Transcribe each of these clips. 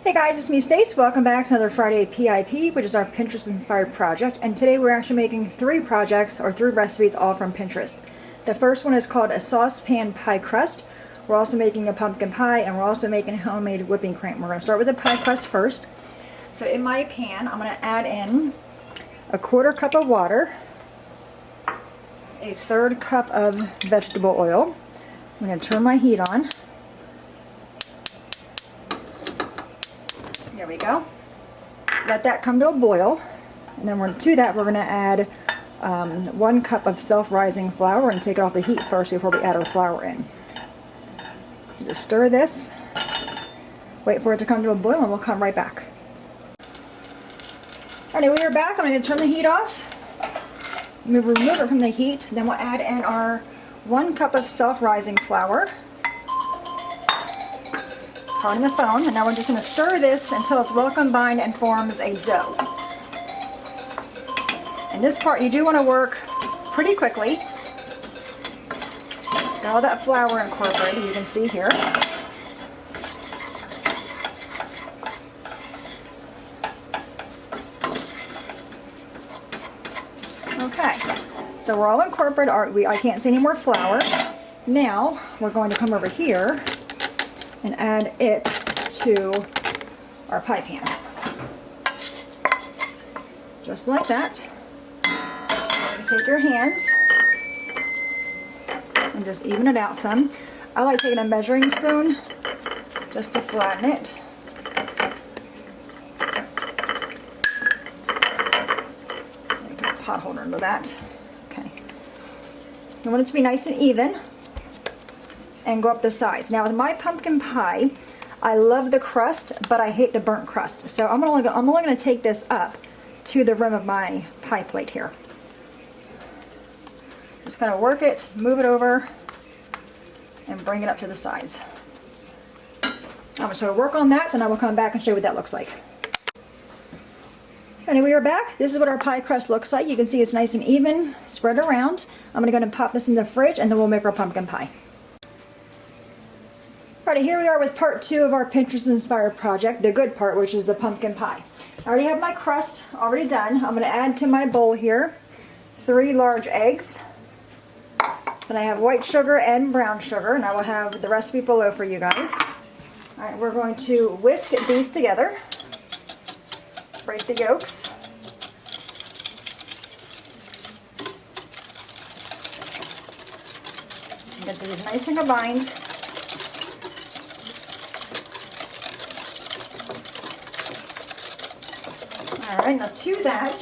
Hey guys, it's me Stace. Welcome back to another Friday PIP, which is our Pinterest inspired project. And today we're actually making three recipes all from Pinterest. The first one is called a saucepan pie crust. We're also making a pumpkin pie, and we're also making homemade whipping cream. We're going to start with the pie crust first. So in my pan, I'm going to add in a 1/4 cup of water, a 1/3 cup of vegetable oil. I'm going to turn my heat on. There we go. Let that come to a boil, and then to that we're going to add 1 cup of self-rising flour. We're going to take it off the heat first before we add our flour in. So just stir this, wait for it to come to a boil, and we'll come right back. Alright, we are back. I'm going to turn the heat off, remove it from the heat, then we'll add in our 1 cup of self-rising flour. On the phone, and now we're just going to stir this until it's well combined and forms a dough. In this part, you do want to work pretty quickly. Got all that flour incorporated, you can see here. Okay, so we're all incorporated. I can't see any more flour. Now we're going to come over here and add it to our pie pan. Just like that. You take your hands and just even it out some. I like taking a measuring spoon just to flatten it. Put a pot holder into that. Okay. You want it to be nice and even, and go up the sides. Now with my pumpkin pie, I love the crust, but I hate the burnt crust. So I'm only going to take this up to the rim of my pie plate here. Just kind of work it, move it over, and bring it up to the sides. I'm just going to work on that, and I will come back and show you what that looks like. And we are back. This is what our pie crust looks like. You can see it's nice and even, spread around. I'm going to go ahead and pop this in the fridge, and then we'll make our pumpkin pie. Alright, here we are with part 2 of our Pinterest inspired project, the good part, which is the pumpkin pie. I already have my crust already done. I'm going to add to my bowl here 3 large eggs. Then I have white sugar and brown sugar, and I will have the recipe below for you guys. Alright, we're going to whisk these together. Break the yolks. Get these nice and combined. Alright, now to that,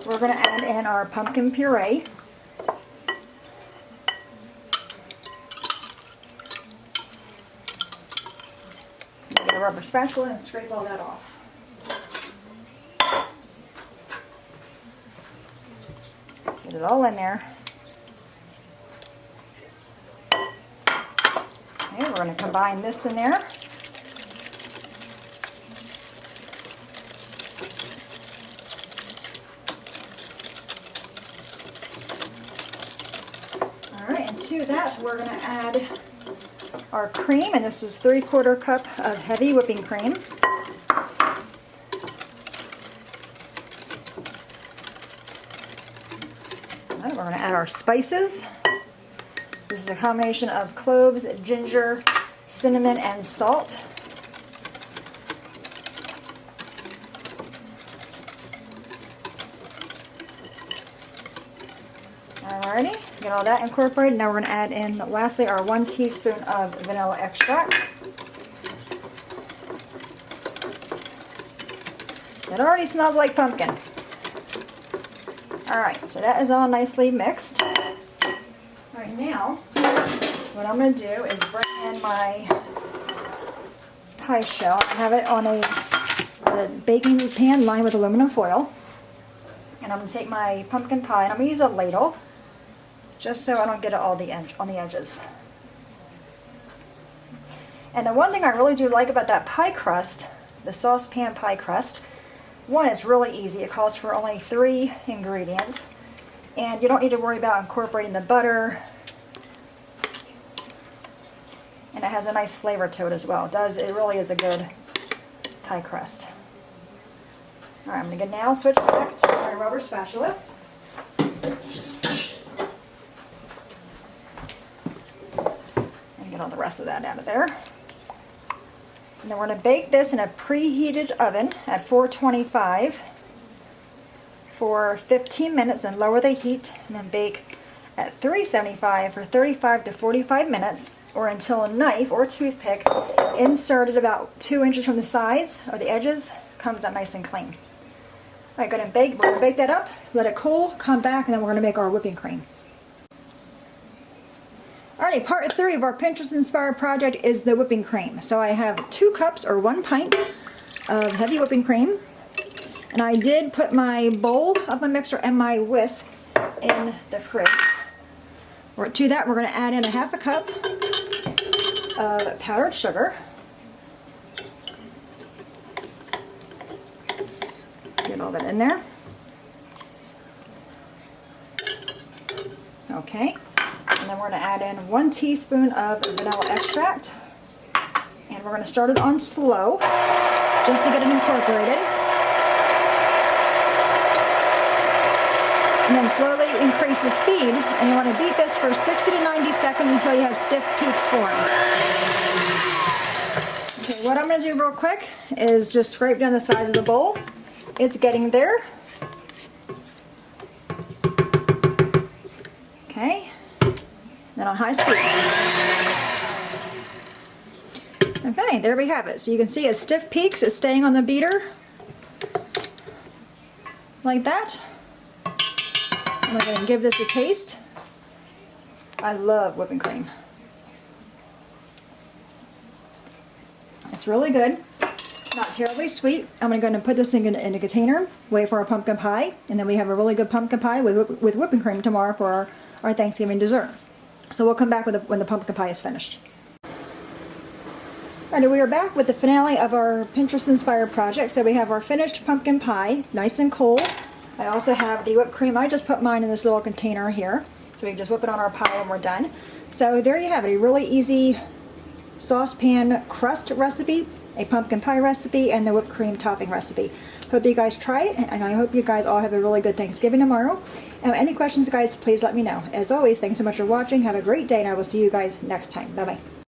we're going to add in our pumpkin puree. Get a rubber spatula and scrape all that off. Get it all in there. Okay, we're going to combine this in there. To that, we're going to add our cream, and this is 3/4 cup of heavy whipping cream. Right, we're going to add our spices. This is a combination of cloves, ginger, cinnamon, and salt. Alrighty. Get all that incorporated. Now we're going to add in, lastly, our 1 teaspoon of vanilla extract. It already smells like pumpkin. Alright, so that is all nicely mixed. Alright, now what I'm going to do is bring in my pie shell. I have it on a baking pan lined with aluminum foil. And I'm going to take my pumpkin pie, and I'm going to use a ladle, just so I don't get it all on the edges. And the one thing I really do like about that pie crust, the saucepan pie crust, one, it's really easy. It calls for only 3 ingredients, and you don't need to worry about incorporating the butter, and it has a nice flavor to it as well. It really is a good pie crust. Alright, I'm going to now switch back to my rubber spatula. And get all the rest of that out of there. And then we're going to bake this in a preheated oven at 425 for 15 minutes and lower the heat, and then bake at 375 for 35 to 45 minutes, or until a knife or toothpick inserted about 2 inches from the sides or the edges comes out nice and clean. Alright, go ahead and bake. We're going to bake that up, let it cool, come back, and then we're going to make our whipping cream. Alrighty, part 3 of our Pinterest-inspired project is the whipping cream. So I have 2 cups or 1 pint of heavy whipping cream. And I did put my bowl of my mixer and my whisk in the fridge. To that, we're going to add in a 1/2 cup of powdered sugar. Get all that in there. Okay. And then we're going to add in 1 teaspoon of vanilla extract. And we're going to start it on slow, just to get it incorporated. And then slowly increase the speed. And you want to beat this for 60 to 90 seconds until you have stiff peaks form. Okay, what I'm going to do real quick is just scrape down the sides of the bowl. It's getting there. Okay. Then on high speed. Okay, there we have it. So you can see as stiff peaks, it's staying on the beater. Like that. I'm going to give this a taste. I love whipping cream. It's really good. Not terribly sweet. I'm going to go ahead and put this in a container, wait for our pumpkin pie, and then we have a really good pumpkin pie with whipping cream tomorrow for our Thanksgiving dessert. So we'll come back with when the pumpkin pie is finished. Alright, we are back with the finale of our Pinterest-inspired project. So we have our finished pumpkin pie, nice and cold. I also have the whipped cream. I just put mine in this little container here, so we can just whip it on our pie when we're done. So there you have it, a really easy saucepan crust recipe, a pumpkin pie recipe, and the whipped cream topping recipe. Hope you guys try it, and I hope you guys all have a really good Thanksgiving tomorrow. Any questions, guys, please let me know. As always, thanks so much for watching. Have a great day, and I will see you guys next time. Bye-bye.